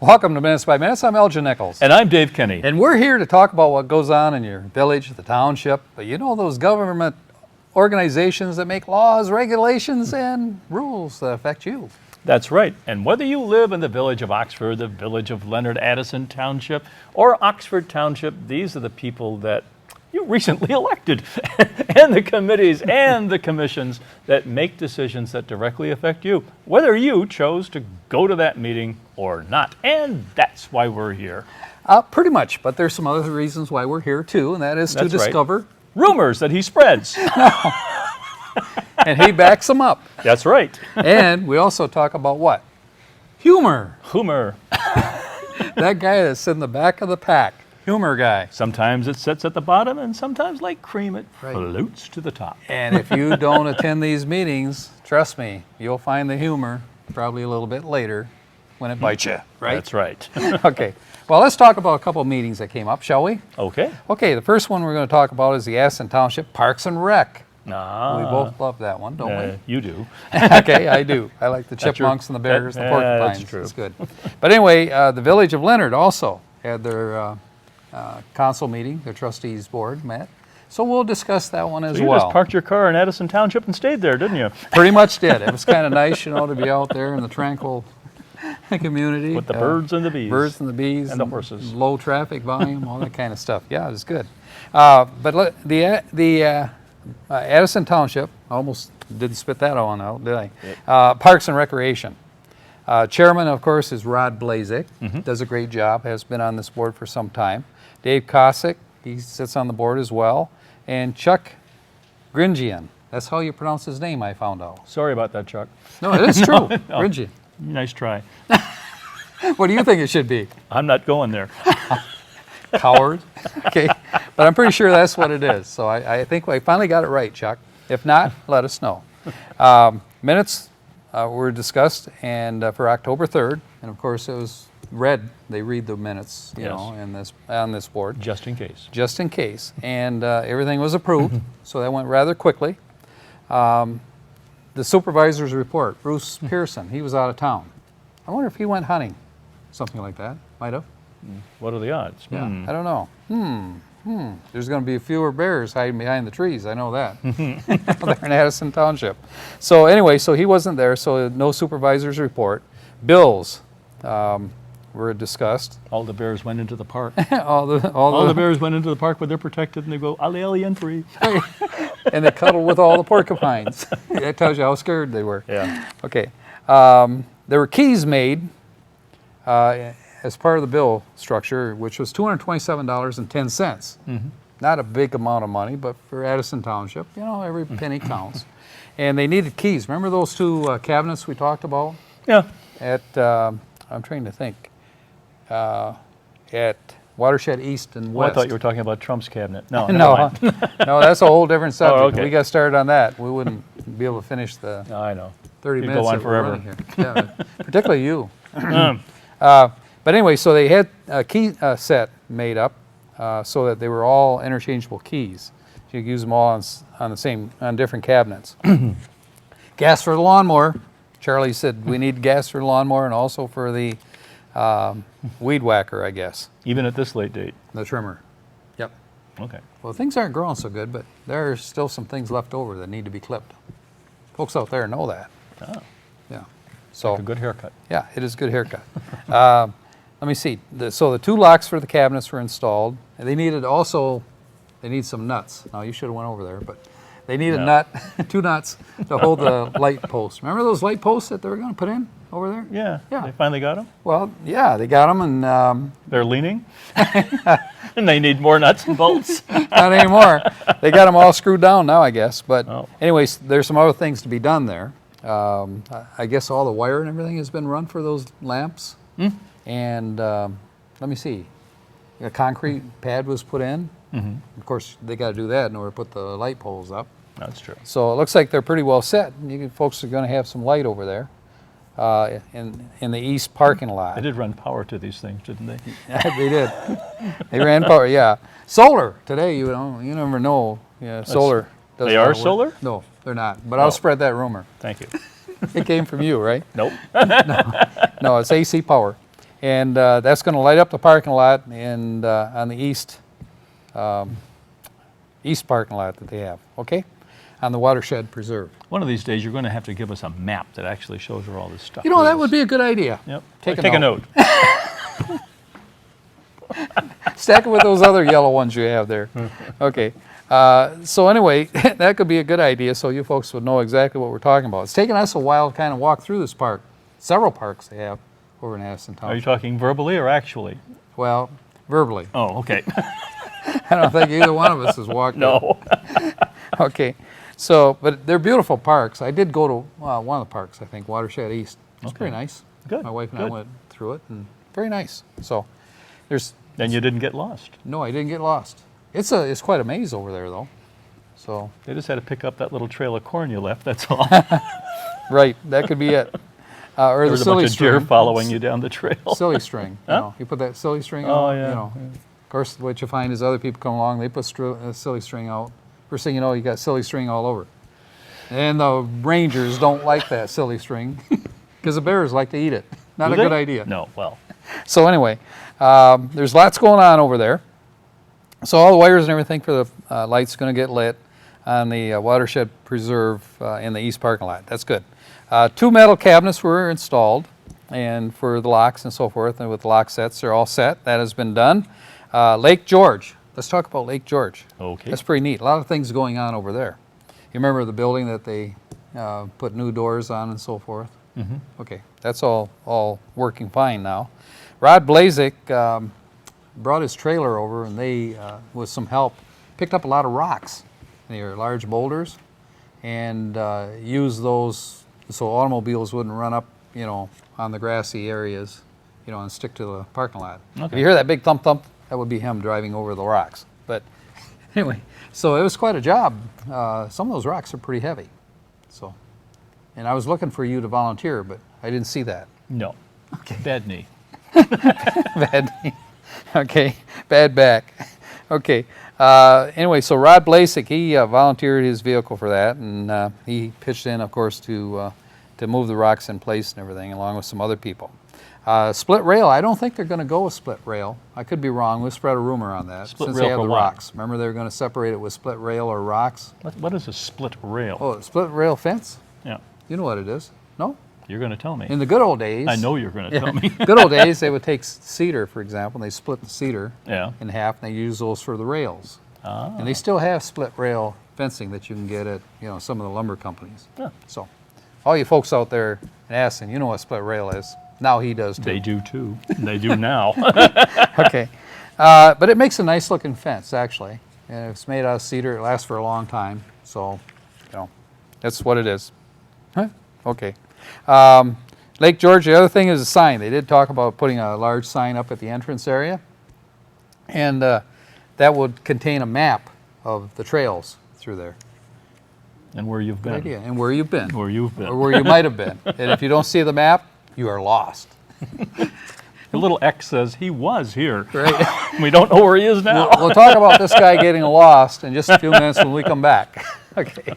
Welcome to Minutes by Minutes. I'm Elgin Nichols. And I'm Dave Kenny. And we're here to talk about what goes on in your village, the township. But you know those government organizations that make laws, regulations, and rules that affect you. That's right. And whether you live in the village of Oxford, the village of Leonard, Addison Township, or Oxford Township, these are the people that you recently elected, and the committees and the commissions that make decisions that directly affect you, whether you chose to go to that meeting or not. And that's why we're here. Pretty much, but there's some other reasons why we're here too, and that is to discover rumors that he spreads. And he backs them up. That's right. And we also talk about what? Humor. Humor. That guy that's in the back of the pack. Humor guy. Sometimes it sits at the bottom, and sometimes, like cream, it floats to the top. And if you don't attend these meetings, trust me, you'll find the humor probably a little bit later when it bites you, right? That's right. Okay. Well, let's talk about a couple of meetings that came up, shall we? Okay. Okay, the first one we're going to talk about is the Addison Township Parks and Rec. We Ah, both love that one, don't we? you do. Okay, I do. I like the chipmunks and the bears, the porcupines. That's true. It's good. But anyway, the village of Leonard also had their council meeting, their trustees board met. So we'll discuss that one as You well. just parked your car in Addison Township and stayed there, didn't you? Pretty much did. It was kind of nice, you know, to be out there in the tranquil community. With the birds and the bees. Birds and the bees. And the horses. Low traffic volume, all that kind of stuff. Yeah, it was good. But the Addison Township, I almost didn't spit that one out, did I? Parks and Recreation. Chairman, of course, is Rod Blazek. Does a great job, has been on this board for some time. Dave Kosick, he sits on the board as well. And Chuck Gringian. That's how you pronounce his name, I found out. Sorry about that, Chuck. No, it is true. Gringian. Nice try. What do you think it should be? I'm not going there. Coward. Okay. But I'm pretty sure that's what it is. So I think I finally got it right, Chuck. If not, let us know. Minutes were discussed and for October 3rd. And of course, it was read. They read the minutes, you know, on this board. Just in case. Just in case. And everything was approved. So that went rather quickly. The supervisor's report, Bruce Pearson, he was out of town. I wonder if he went hunting. Something like that. Might have. What are the odds? Yeah, I don't know. There's going to be fewer bears hiding behind the trees. I know that. There in Addison Township. So anyway, so he wasn't there, so no supervisor's report. Bills were discussed. All the bears went into the park. all the bears went into the park where they're protected and they go, alien free. And they cuddle with all the porcupines. That tells you how scared they were. Yeah. Okay. There were keys made as part of the bill structure, which was $227.10. Not a big amount of money, but for Addison Township, you know, every penny counts. And they needed keys. Remember those two cabinets we talked about? Yeah. At, I'm trying to think, at Watershed East and West. I thought you were talking about Trump's cabinet. No, no, no, that's a whole different subject. Oh, okay. We got started on that. We wouldn't be able to finish the I know. 30 You'd minutes go on that we're forever. running here. Yeah, particularly you. But anyway, so they had a key set made up so that they were all interchangeable keys. So you could use them all on different cabinets. Gas for the lawnmower. Charlie said we need gas for the lawnmower and also for the weed whacker, I guess. Even at this late date. The trimmer. Yep. Okay. Well, things aren't growing so good, but there are still some things left over that need to be clipped. Folks out there know that. Oh. Yeah. So Like a good haircut. yeah, it is a good haircut. Let me see. So the two locks for the cabinets were installed. And they need some nuts. Now you should have went over there, but they need a nut, two nuts to hold the light posts. Remember those light posts that they were going to put in over there? Yeah. Yeah. They finally got them? Well, yeah, they got them, and They're leaning? And they need more nuts and bolts? not anymore. They got them all screwed down now, I guess. But Oh. anyways, there's some other things to be done there. I guess all the wire and everything has been run for those lamps. And let me see. A concrete pad was put in. Of course, they got to do that in order to put the light poles up. That's true. So it looks like they're pretty well set. Folks are going to have some light over there in the east parking lot. They did run power to these things, didn't they? They did. They ran power, yeah. Solar today, you know, you never know. Yeah, solar. doesn't They are work. solar? No, they're not. But Oh. I'll spread that rumor. Thank you. It came from you, right? Nope. No, it's AC power. And that's going to light up the parking lot and on the east parking lot that they have, okay? On the watershed preserve. One of these days, you're going to have to give us a map that actually shows where all this stuff You know, that is. would be a good idea. Yep. Take a Take a note. note. Stack it with those other yellow ones you have there. Okay. So anyway, that could be a good idea so you folks would know exactly what we're talking about. It's taken us a while to kind of walk through this park. Several parks they have over in Addison Are you Township. talking verbally or actually? Well, verbally. Oh, okay. I don't think either one of us has walked it. No. Okay. So, but they're beautiful parks. I did go to one of the parks, I think, Watershed East. It's Okay. pretty nice. Good, My wife and I good. went through it, and very nice. So, there's Then you didn't get lost. no, I didn't get lost. It's quite a maze over there, though. So, They just had to pick up that little trail of corn you left, that's all. right, that could be it. Or There the was a silly bunch of deer string. following you down the trail. Silly string. You know, you put that silly string Oh, out. yeah. You know, of course, what you find is other people come along, they put silly string out. First thing you know, you got silly string all over. And the rangers don't like that silly string because the bears like to eat it. Not Do a they? good idea. No, well, So anyway, there's lots going on over there. So all the wires and everything for the light's going to get lit on the watershed preserve in the east parking lot. That's good. 2 metal cabinets were installed, and for the locks and so forth, and with the lock sets, they're all set. That has been done. Lake George. Let's talk about Lake George. okay. That's pretty neat. A lot of things going on over there. You remember the building that they put new doors on and so forth? Mm-hmm. Okay, that's all working fine now. Rod Blazik brought his trailer over, and they, with some help, picked up a lot of rocks. They are large boulders, and used those so automobiles wouldn't run up, you know, on the grassy areas, you know, and stick to the parking lot. If Okay. you hear that big thump thump, that would be him driving over the rocks. But anyway, so it was quite a job. Some of those rocks are pretty heavy. So, and I was looking for you to volunteer, but I didn't see that. No. Okay. Bad knee. Bad knee. Okay, bad back. Okay. Anyway, so Rod Blasik, he volunteered his vehicle for that, and he pitched in, of course, to move the rocks in place and everything, along with some other people. Split rail, I don't think they're going to go with split rail. I could be wrong. We'll spread a rumor on that. Split since rail they have for the what? rocks. Remember they were going to separate it with split rail or rocks? What is a split rail? Oh, split rail fence? Yeah. You know what it is. No? You're going to tell me. In the good old days. I know you're going to tell me. Good old days, they would take cedar, for example, and they split the cedar Yeah. in half, and they use those for the rails. Ah. And they still have split rail fencing that you can get at, you know, some of the lumber companies. Yeah. So, all you folks out there in Addison, you know what split rail is. Now he does too. They do too. They do now. Okay. But it makes a nice looking fence, actually. And it's made out of cedar. It lasts for a long time. So, you know, that's what it is. Huh? Okay. Lake George, the other thing is a sign. They did talk about putting a large sign up at the entrance area. And that would contain a map of the trails through there. And where you've Good been. idea. And where you've been. Where you've been. Or where you might have been. And if you don't see the map, you are lost. The little X says he was here. Right? We don't know where he is now. We'll talk about this guy getting lost in just a few minutes when we come back. Okay.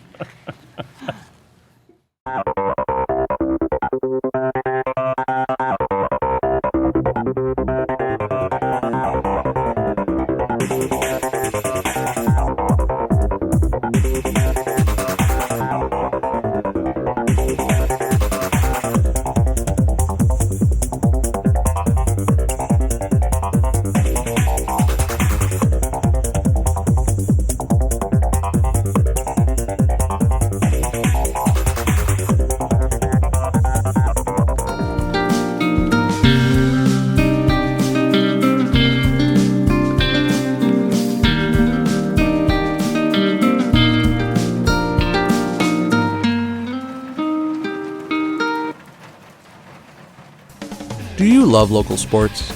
Do you love local sports?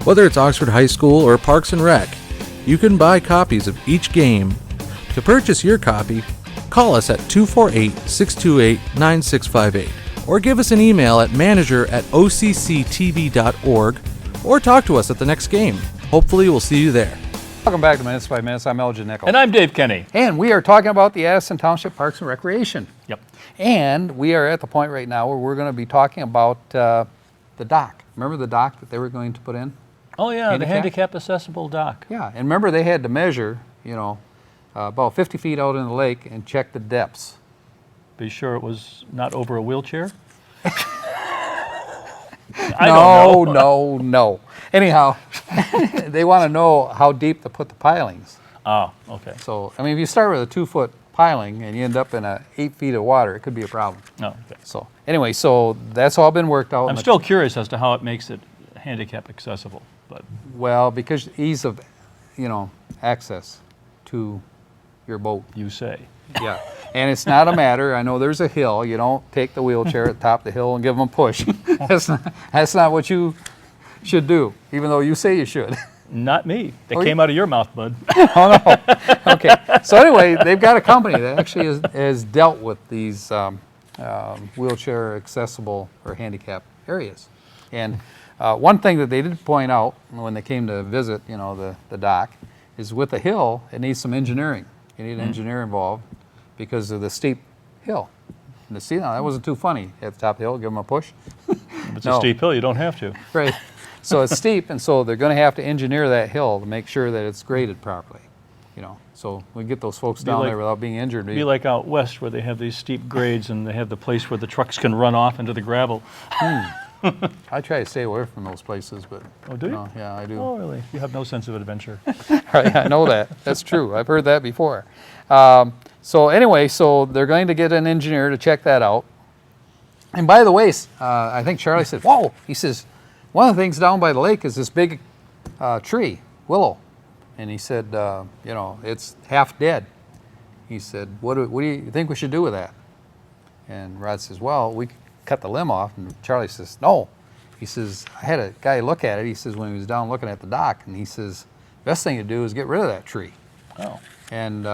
Whether it's Oxford High School or Parks and Rec, you can buy copies of each game. To purchase your copy, call us at 248-628-9658 or give us an email at manager@occtv.org or talk to us at the next game. Hopefully we'll see you there. Welcome back to Minutes by Minutes. I'm Elgin Nichols. And I'm Dave Kenny. And we are talking about the Addison Township Parks and Recreation. Yep. And we are at the point right now where we're going to be talking about the dock. Remember the dock that they were going to put in? Oh yeah, the Handicap? handicap accessible dock. Yeah, and remember they had to measure, about 50 feet out in the lake and check the depths. Be sure it was not over a wheelchair. No. Anyhow, they want to know how deep to put the pilings. Oh, okay. So, I mean, if you start with a 2-foot piling and you end up in 8 feet of water, it could be a problem. Oh, okay. So, anyway, so that's all been worked out. I'm still curious as to how it makes it handicap accessible, but Well, because ease of, access to your boat. you say. Yeah, and it's not a matter, I know there's a hill, you don't take the wheelchair at the top of the hill and give them a push. That's not what you should do, even though you say you should. Not me. That Oh, came out of your mouth, bud. Oh, no. Okay, so anyway, they've got a company that actually has dealt with these wheelchair accessible or handicap areas. And one thing that they did point out when they came to visit, the dock, is with the hill, it needs some engineering. You need an engineer involved because of the steep hill. And that wasn't too funny. At the top of the hill, give them a push. If it's a steep hill, you don't have to. Right. So it's steep, and so they're going to have to engineer that hill to make sure that it's graded properly. So we get those folks down there without being injured. Be like out west where they have these steep grades and they have the place where the trucks can run off into the gravel. I try to stay away from those places, but Oh, do you? yeah, I do. Oh, really? You have no sense of adventure. Right, I know that. That's true. I've heard that before. So anyway, so they're going to get an engineer to check that out. And by the way, I think Charlie said, "Whoa!" He says, "One of the things down by the lake is this big tree, willow." And he said, "It's half dead." He said, "What do you think we should do with that?" And Rod says, "Well, we could cut the limb off." And Charlie says, "No." He says, "I had a guy look at it." He says, when he was down looking at the dock, and he says, "Best thing to do is get rid of that tree." Oh. And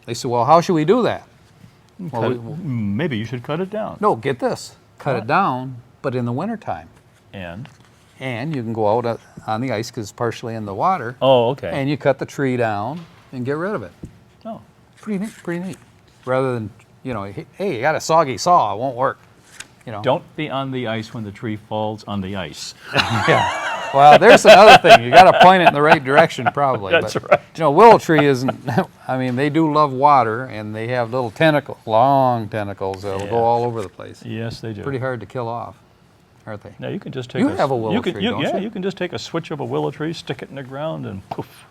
they said, "Well, how should we do that?" Well, Maybe you should cut it down. no, get this. Cut it down, but in the wintertime. And? And you can go out on the ice because it's partially in the water. Oh, okay. And you cut the tree down and get rid of it. Oh. Pretty neat. Rather than, hey, you got a soggy saw, it won't work. Don't be on the ice when the tree falls on the ice. Yeah. Well, there's another thing. You got to point it in the right direction, probably. That's but, right. Willow tree isn't. I mean, they do love water, and they have little long tentacles that'll Yeah. go all over the place. Yes, they do. Pretty hard to kill off, aren't they? Now you can just take You have a willow tree, don't you? You can just take a switch of a willow tree, stick it in the ground, and poof.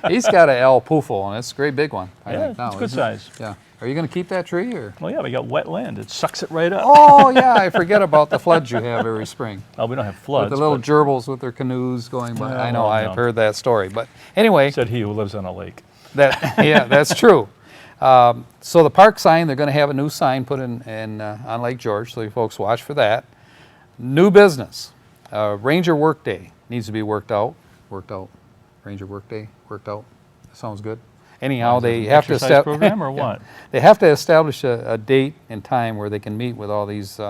He's got a El Pufo, and it's a great big one. I Yeah, think now, it's good isn't it? size. Yeah. Are you going to keep that tree, or? Well, yeah, we got wet land. It sucks it right up. Oh yeah, I forget about the floods you have every spring. Well, we don't have floods. The little but gerbils with their canoes going by. Yeah, I know, well, I've no. heard that story. But anyway, said he who lives on a lake. that's true. So the park sign, they're going to have a new sign put in on Lake George, so you folks watch for that. New business, Ranger Workday needs to be worked out. Ranger Workday, worked out. Sounds good. Anyhow, they have to Exercise program or what? They have to establish a date and time where they can meet with all these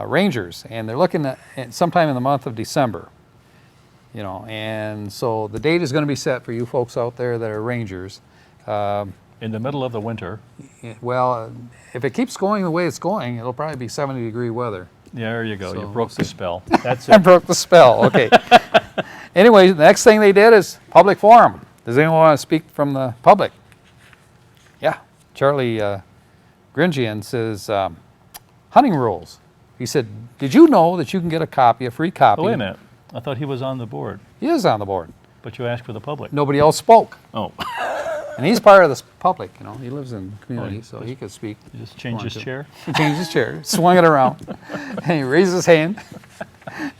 rangers, and they're looking at sometime in the month of December. And so the date is going to be set for you folks out there that are rangers. In the middle of the winter. Well, if it keeps going the way it's going, it'll probably be 70-degree weather. There you go. So You broke we'll the see. spell. That's I it. broke the spell. Okay. Anyway, the next thing they did is public forum. Does anyone want to speak from the public? Yeah. Charlie Gringian says, hunting rules. He said, "Did you know that you can get a free copy?" Oh, wait a minute. I thought he was on the board, He is on the board. but you asked for the public. Nobody else spoke. Oh, And he's part of the public, He lives in the community, he so he could speak. you just changed his Wanted to. chair? He changed his chair, swung it around, and he raised his hand.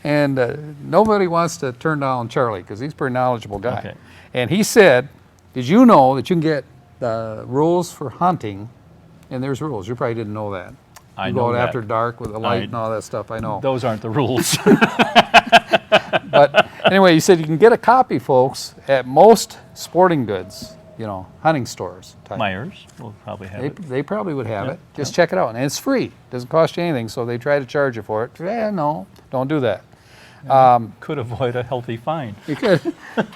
And nobody wants to turn down Charlie because he's a pretty knowledgeable guy. Okay. And he said, "Did you know that you can get the rules for hunting?" And there's rules. You probably didn't know that. I You know go out that. after dark with the light and all that stuff. I know. Those aren't the rules. But anyway, he said you can get a copy, folks, at most sporting goods, hunting stores. type. Myers will probably have it. They probably would have Yeah, it. Just check it out. And it's free. Doesn't cost you anything, so they try to charge you for it. Yeah, no, don't do that. Could avoid a healthy fine. You could.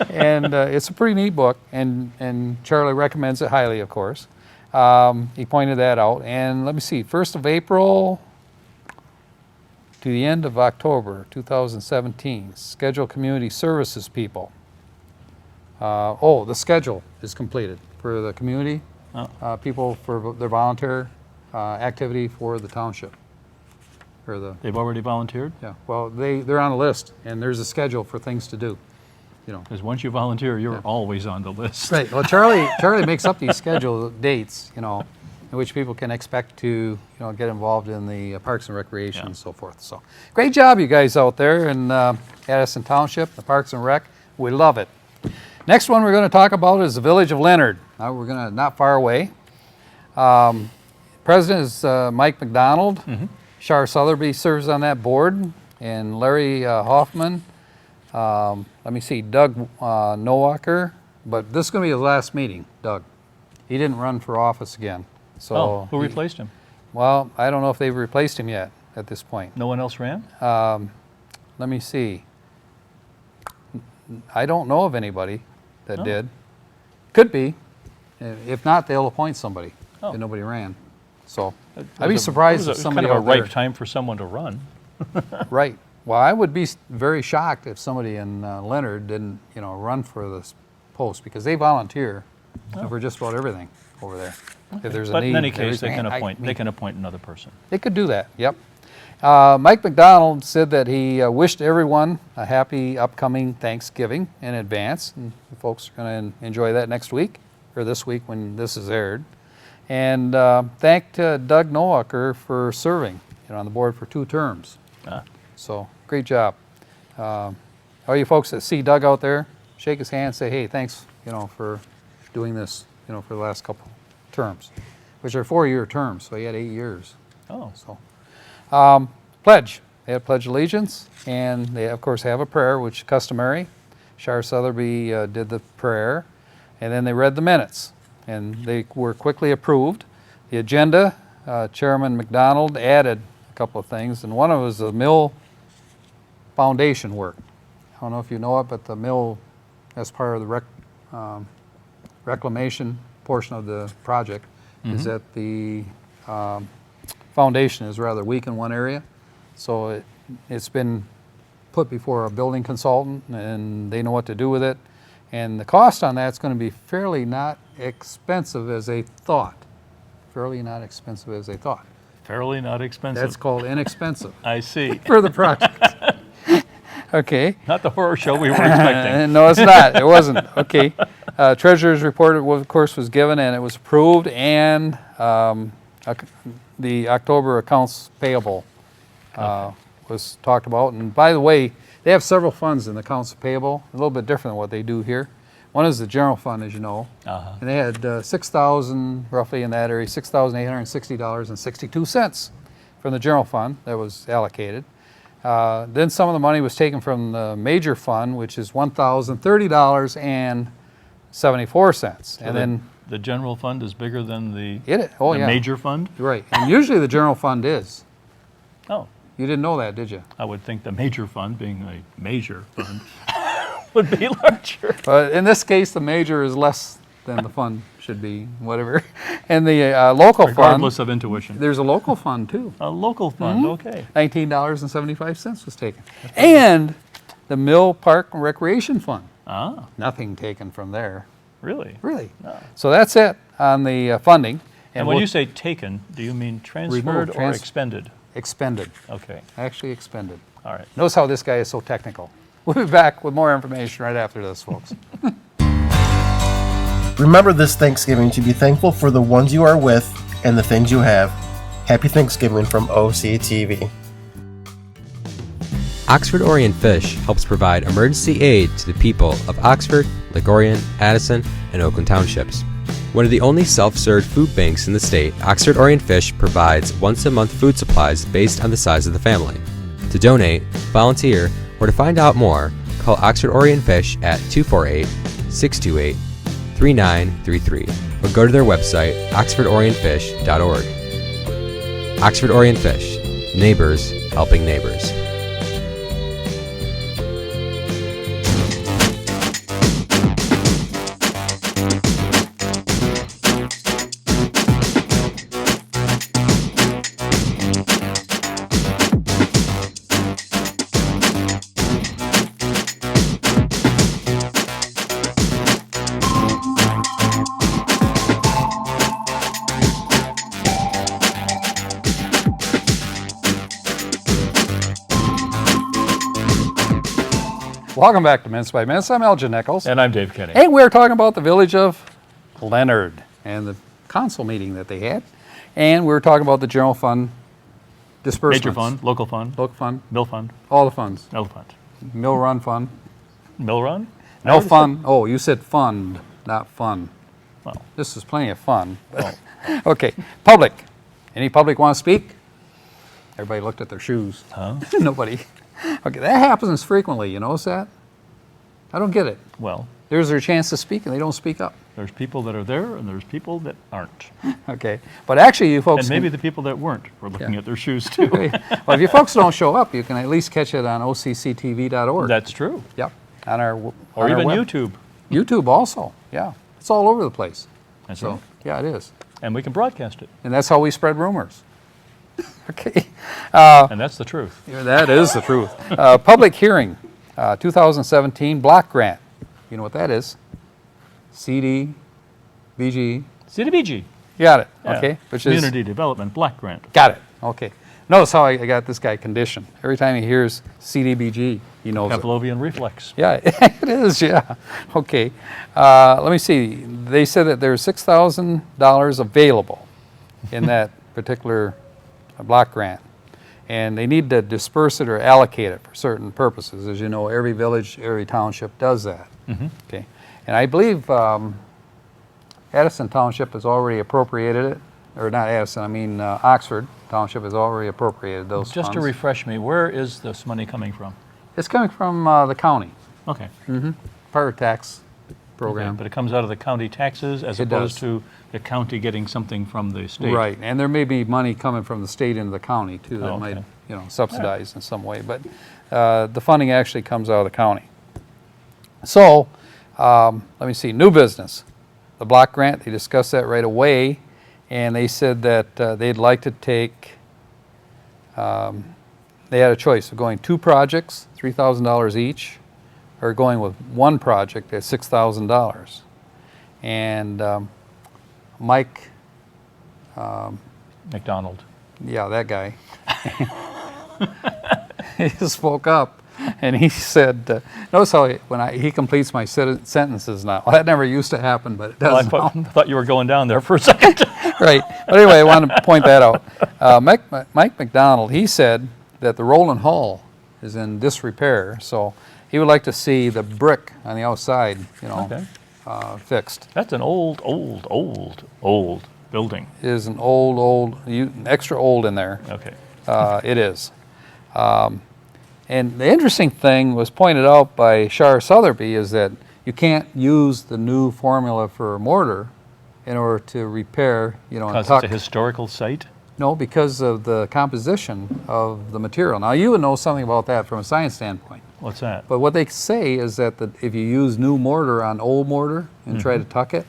And it's a pretty neat book, and Charlie recommends it highly, of course. He pointed that out. And let me see, 1st of April to the end of October 2017, schedule community services people. The schedule is completed for the community people for their volunteer activity for the township. They've already volunteered? Yeah, well, they're on a list, and there's a schedule for things to do, you know. Because once you volunteer, you're always on the list. Right, well, Charlie makes up these schedule dates, you know, in which people can expect to, you know, get involved in the Parks and Recreation and so forth. So, great job, you guys out there in Addison Township, the Parks and Rec. We love it. Next one we're going to talk about is the Village of Leonard. Now we're going to, not far away. President is Mike McDonald. Shar Southerby serves on that board, and Larry Hoffman. Let me see, Doug Nowaker. But this is going to be his last meeting, Doug. He didn't run for office again. So who replaced him? Well, I don't know if they've replaced him yet at this point. No one else ran? Let me see. I don't know of anybody that did. Could be. If not, they'll appoint somebody. If nobody ran. So I'd be surprised if somebody kind of a out there. ripe time for someone to run. Right. Well, I would be very shocked if somebody in Leonard didn't, you know, run for this post, because they volunteer for just about everything over there. If there's a But need, in any case, they everything. can appoint. They can appoint another person. They could do that. Yep. Mike McDonald said that he wished everyone a happy upcoming Thanksgiving in advance, and the folks are going to enjoy that next week or this week when this is aired. And thanked Doug Nowaker for serving, you know, on the board for 2 terms. So great job. All you folks that see Doug out there, shake his hand, say, hey, thanks, you know, for doing this, you know, for the last couple terms, which are 4-year terms, so he had 8 years. So pledge. They have pledge allegiance, and they of course have a prayer, which is customary. Shar Southerby did the prayer, and then they read the minutes, and they were quickly approved. The agenda, Chairman McDonald added a couple of things, and one of it was the mill foundation work. I don't know if you know it, but the mill, as part of the reclamation portion of the project, is that the foundation is rather weak in one area. So it's been put before a building consultant, and they know what to do with it. And the cost on that's going to be fairly not expensive as they thought. Fairly not expensive as they thought. Fairly not expensive. That's called inexpensive I see. for the project. Okay. Not the horror show we were expecting. No, it's not. It wasn't. Okay. Treasurer's report, of course, was given, and it was approved, and the October accounts payable was talked about. And by the way, they have several funds in the accounts payable, a little bit different than what they do here. One is the general fund, as you know, and they had $6,000, roughly in that area, $6,860.62 from the general fund that was allocated. Then some of the money was taken from the major fund, which is $1,030.74. And then the general fund is bigger than the major fund? Right. And usually the general fund is. Oh. You didn't know that, did you? I would think the major fund, being a major fund, would be larger. But in this case, the major is less than the fund should be, whatever. And the local fund. Regardless of intuition. There's a local fund, too. A local fund, okay. $19.75 was taken. And the Mill Park and Recreation Fund. Nothing taken from there. Really? Really. So that's it on the funding. And when you say taken, do you mean transferred or expended? Expended. Okay. Actually expended. All right. Notice how this guy is so technical. We'll be back with more information right after this, folks. Remember this Thanksgiving to be thankful for the ones you are with and the things you have. Happy Thanksgiving from OCTV. Oxford Orient Fish helps provide emergency aid to the people of Oxford, Ligorian, Addison, and Oakland Townships. One of the only self-serve food banks in the state, Oxford Orient Fish provides once-a-month food supplies based on the size of the family. To donate, volunteer, or to find out more, call Oxford Orient Fish at 248-628-3933 or go to their website, oxfordorientfish.org. Oxford Orient Fish. Neighbors helping neighbors. Welcome back to Minutes by Minutes. I'm Elgin Nichols. And I'm Dave Kenny. And we're talking about the village of Leonard and the council meeting that they had. And we were talking about the general fund disbursements. Major fund, local fund, Local fund, mill fund, all the funds. mill fund. Mill run fund. Mill run? I No already fun. Oh, you said fund, not fun. Well. This is plenty of fun. Okay, public. Any public want to speak? Everybody looked at their shoes. Huh? Nobody. Okay, that happens frequently. You notice that? I don't get it. Well, There's their chance to speak and they don't speak up. there's people that are there and there's people that aren't. Okay, but actually you folks And maybe can- the people that weren't were looking Yeah. at their shoes too. well, if you folks don't show up, you can at least catch it on occtv.org. That's true. Yep, on our Or on our even web. YouTube. YouTube also, yeah. It's all over the place. That's So, right. yeah, it is. And we can broadcast it. And that's how we spread rumors. Okay, And that's the truth. yeah, that is the truth. Public hearing, 2017 block grant. You know what that is? CD, BG. CDBG. Got it, Yeah. okay. Which is Community Development Block Grant. Got it. Okay. Notice how I got this guy conditioned. Every time he hears CDBG, he knows it. Pavlovian reflex. Yeah, it is. Yeah. Okay. Let me see. They said that there's $6,000 available in that particular block grant, and they need to disperse it or allocate it for certain purposes. As you know, every village, every township does that. Okay. And I believe Addison Township has already appropriated it, or not Addison. I mean Oxford Township has already appropriated those Just to funds. refresh me, where is this money coming from? It's coming from the county, Okay. part of tax Okay, program. but it comes out of the county taxes as It opposed does. to the county getting something from the state. Right, and there may be money coming from the state into the county too that Oh, might, okay. subsidize in some way, but the funding actually comes out of the county. So, let me see, new business. The block grant, they discussed that right away, and they said that they'd like to take, they had a choice of going 2 projects, $3,000 each, or going with 1 project at $6,000. And Mike, McDonald. yeah, that guy, he spoke up and he said, notice how he completes my sentences now. Well, that never used to happen, but it Well, does I now. thought you were going down there for a second. Right. But anyway, I wanted to point that out. Mike McDonald, he said that the Roland Hall is in disrepair, so he would like to see the brick on the outside, Okay. fixed. That's an old building. It is an old, extra old in there. Okay. It is. And the interesting thing was pointed out by Shar Sotheby is that you can't use the new formula for mortar in order to repair, and Because tuck. it's a historical site? No, because of the composition of the material. Now, you would know something about that from a science standpoint. What's that? But what they say is that if you use new mortar on old mortar and try to tuck it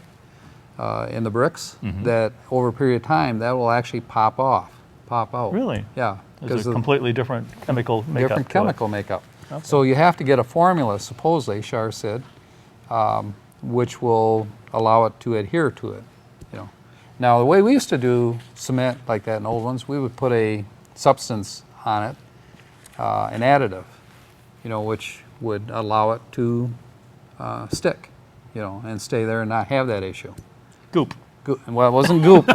in the bricks, that over a period of time, that will actually pop out. Really? Yeah. It's a of completely different chemical makeup. different to it. chemical makeup. Okay. So you have to get a formula, supposedly, Shar said, which will allow it to adhere to it. Now, the way we used to do cement like that in old ones, we would put a substance on it, an additive, which would allow it to stick, and stay there and not have that issue. Goop. Well, it wasn't goop.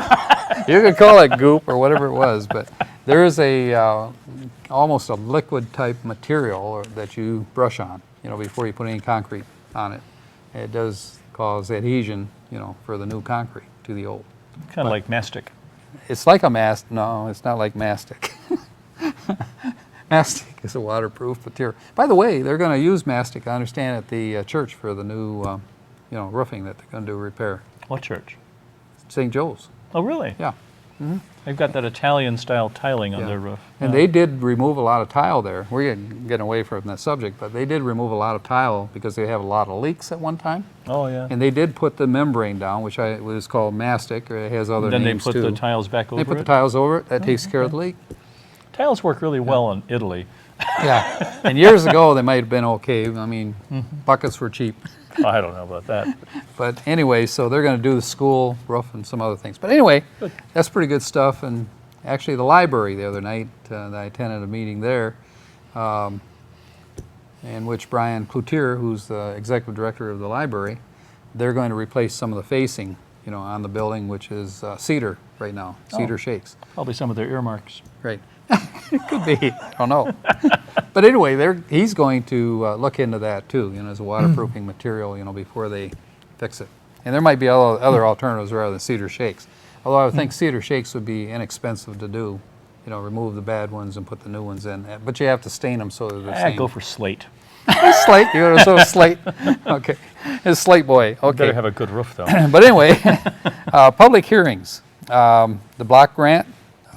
You could call it goop or whatever it was, but there is almost a liquid type material that you brush on, before you put any concrete on it. It does cause adhesion, for the new concrete to the old. Kind of like mastic. It's like a no, it's not like mastic. Mastic is a waterproof material. By the way, they're going to use mastic, I understand, at the church for the new, roofing that they're going to do repair. What church? St. Joe's. Oh, really? Yeah. They've got that Italian-style tiling on Yeah. their roof. And they did remove a lot of tile there. We're getting away from that subject, but they did remove a lot of tile because they have a lot of leaks at one time. Oh, yeah. And they did put the membrane down, which was called mastic, or it has other Then they names put too. the tiles back over They put it? the tiles over it. That takes care of the leak. Tiles work really well in Italy. Yeah. And years ago, they might have been okay. I mean, buckets were cheap. I don't know about that. But anyway, so they're going to do the school roof and some other things. But anyway, Good. that's pretty good stuff. And actually, the library the other night, I attended a meeting there. in which Brian Cloutier, who's the executive director of the library, they're going to replace some of the facing, on the building, which is cedar right now, cedar shakes. Probably some of their earmarks. Right. It could be. I don't know. But anyway, he's going to look into that too, as a waterproofing material, before they fix it. And there might be other alternatives rather than cedar shakes. Although I would think cedar shakes would be inexpensive to do. Remove the bad ones and put the new ones in. But you have to stain them so they're the same. Go for slate. Slate. You're so slate. Okay. It's slate boy. Okay. Better have a good roof, though. But anyway, public hearings. The block grant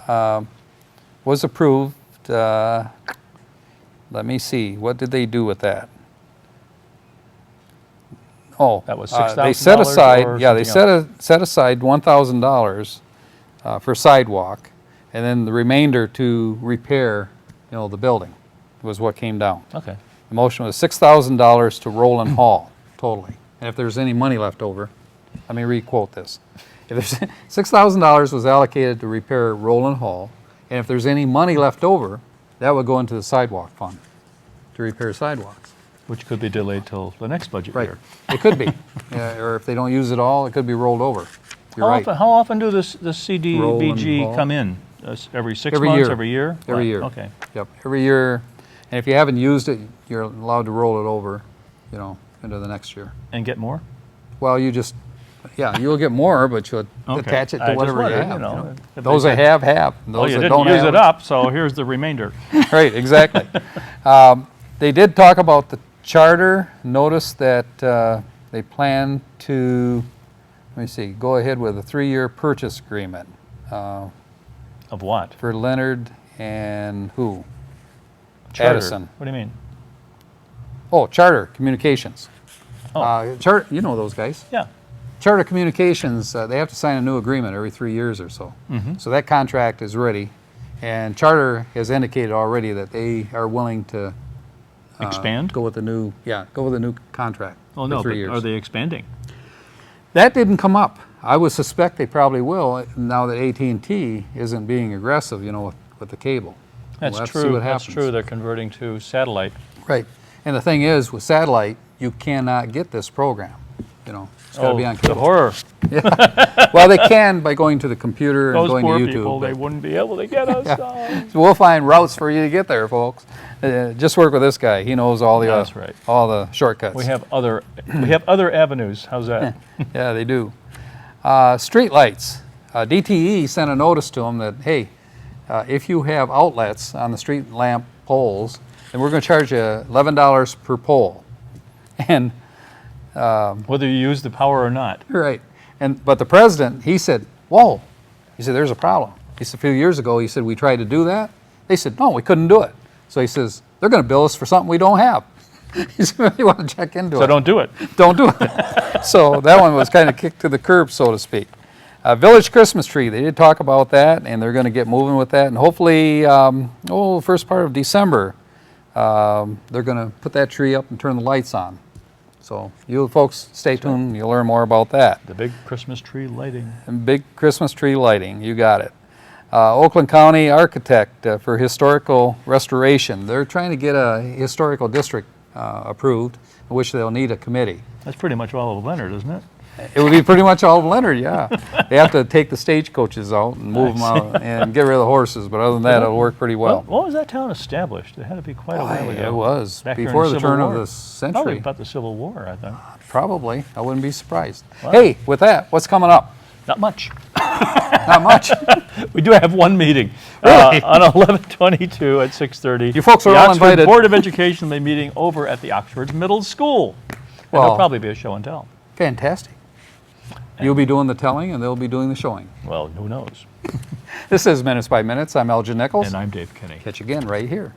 was approved. Let me see. What did they do with that? Oh, That was they $6,000 set aside. or Yeah, they something set aside $1,000 for sidewalk, and then the remainder to repair, the building. Was what came down. Okay. The motion was $6,000 to Roland Hall, totally. And if there's any money left over, let me re-quote this. If there's $6,000 was allocated to repair Roland Hall, and if there's any money left over, that would go into the sidewalk fund to repair sidewalks. Which could be delayed till the next budget Right. year. It could be. Or if they don't use it all, it could be rolled over. You're right. How often do the CDBG Hall. come in? Every 6 Every months? year. Every year? Every Right, year. Okay. Yep, every year. And if you haven't used it, you're allowed to roll it over, into the next year. And get more? Well, you'll get more, but you'll Okay. attach it I to just whatever you wondered, have. if Those they that said, have. Oh, Those you that didn't don't use have it up, so here's the remainder. Right, exactly. They did talk about the charter. Notice that they plan to, go ahead with a 3-year purchase agreement Of what? for Leonard and who? Charter. Addison. What do you mean? Oh, Charter Communications. Oh. Charter, you know those guys. Yeah. Charter Communications, they have to sign a new agreement every 3 years or so. So that contract is ready. And Charter has indicated already that they are willing to Expand? go with the new contract Oh, for no, 3 but years. are they expanding? That didn't come up. I would suspect they probably will now that AT&T isn't being aggressive, with the cable. That's We'll have to see true. what That's happens. true. They're converting to satellite. Right. And the thing is, with satellite, you cannot get this program. It's got to be on the cable. horror. Well, they can by going to the computer and Those going poor to YouTube. people, they but- wouldn't be able to get us. So we'll find routes for you to get there, folks. Just work with this guy. He knows all the That's right. all the shortcuts. We have other avenues. How's that? Yeah, they do. Street lights. DTE sent a notice to them that, hey, if you have outlets on the street lamp poles, then we're going to charge you $11 per pole. And Whether you use the power or not. right. But the president, he said, whoa. He said, there's a problem. He said, a few years ago, he said, we tried to do that. They said, no, we couldn't do it. So he says, they're going to bill us for something we don't have. He said, you want to check into it. So don't do it. Don't do it. So that one was kind of kicked to the curb, so to speak. Village Christmas tree, they did talk about that, and they're going to get moving with that. And hopefully, first part of December, they're going to put that tree up and turn the lights on. So you folks stay tuned, you'll learn more about that. The big Christmas tree lighting. And big Christmas tree lighting, you got it. Oakland County architect for historical restoration. They're trying to get a historical district approved, in which they'll need a committee. That's pretty much all of Leonard, isn't it? It would be pretty much all of Leonard, yeah. They have to take the stagecoaches out and move them out and get rid of the horses, but other than that, it'll work pretty well. When was that town established? It had to be quite a while ago. It was, Back during before the Civil turn of War. the Probably century. about the Civil War, I think. Probably, I wouldn't be surprised. Wow. Hey, with that, what's coming up? Not much. Not much. We do have one meeting Really? on 11/22 at 6:30. You folks are the all Oxford invited. Board of Education will be meeting over at the Oxford Middle School. And Well- there'll probably be a show and tell. Fantastic. You'll be doing the telling and they'll be doing the showing. Well, who knows? This is Minutes by Minutes. I'm Elgin Nichols. And I'm Dave Kenny. Catch you again right here.